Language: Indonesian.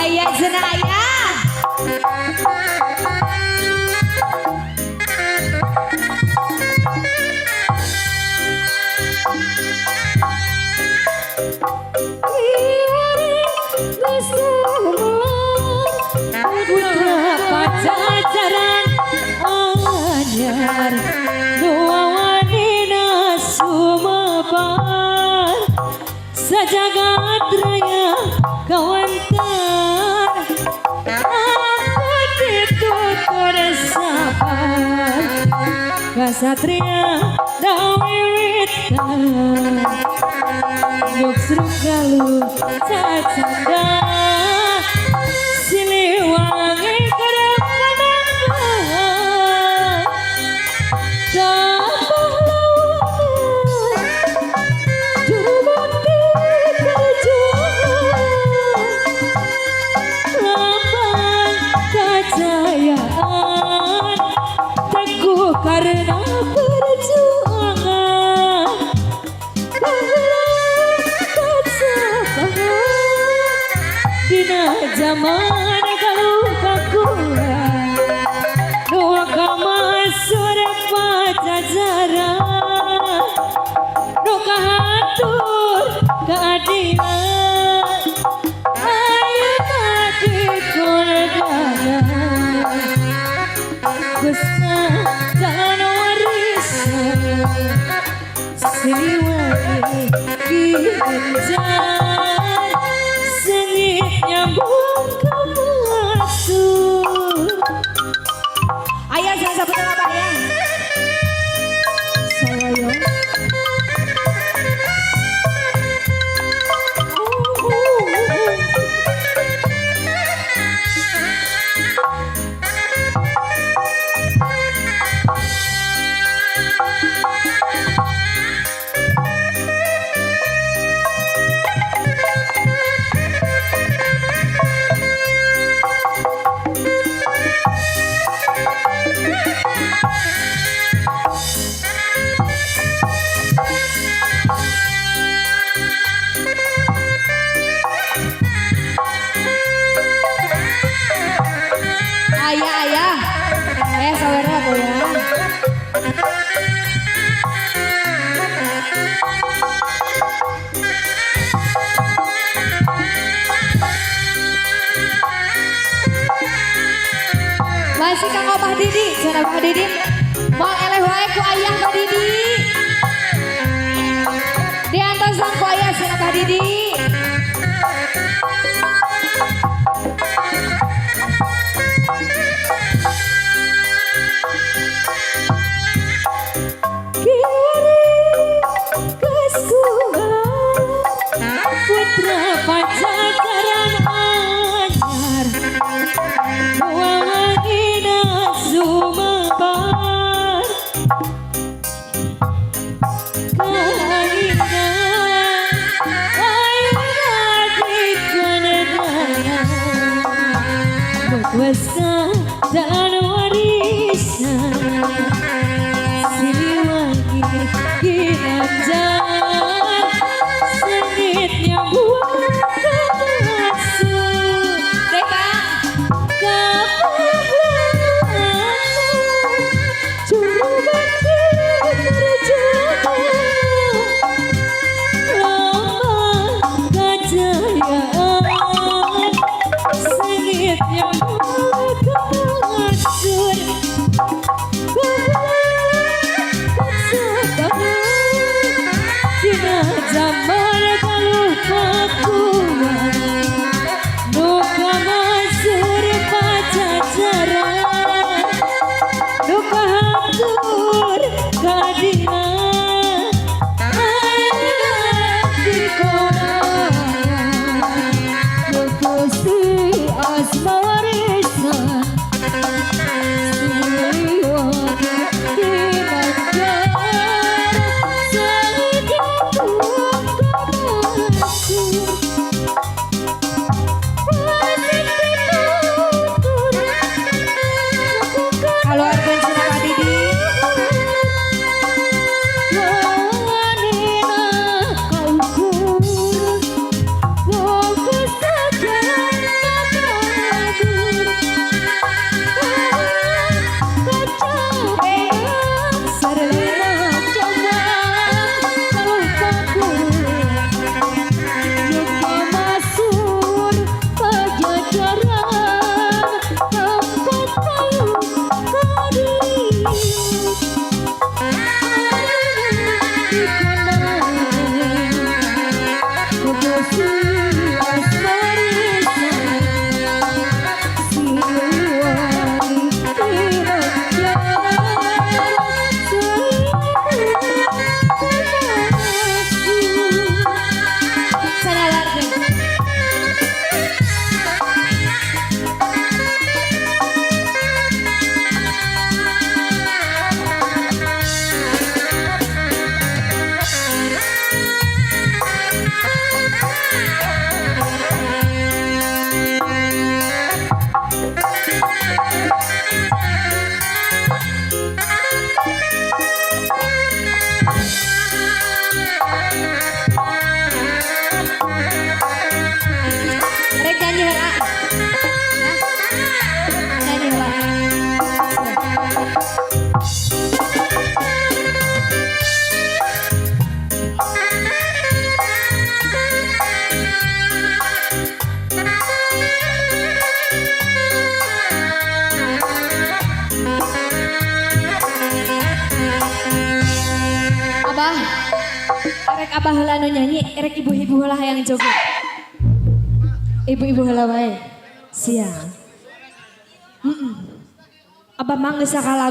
Ayah jenayah. Pacaran anyar dua wanita sumebar sejagat raya kawantan aku ditutur sabar kasatria dawiwitan yuk seruk galu cacanda siliwangi karena perjuangan tak sabar dina zaman kalau kakuran doa kamasur pajajaran doa hatur keadilan ayo mati korbanan besar jalan warisan siliwangi dianjar sengit nyambung ke masuk. Ayah jangan sabut apa ya sayang. Ayah sawerna tuh ya. Masih Kang Abah Didi, cenah Abah Didi. Mau eleh wae ku ayah Abah Didi. Diantosan ku ayah cenah Abah Didi. Putra pacaran anyar dua wanita sumebar kainan ayah dikenakan berkuasa dan warisan siliwangi ginanjar sengitnya buat masuk deka kepahlawanan juru bakti perjuangan lambang kejayaan sengitnya buat masuk dina zaman kalau kakuan duka masur pajajaran duka hatur keadilan ayat di koran Gusti asma warisan siliwangi dimanjar Abah. Erek abah heula nu nyanyi, erek ibu-ibu heula yang joget. Ibu-ibu heula wae. Siang. Abah mah geus sakalagu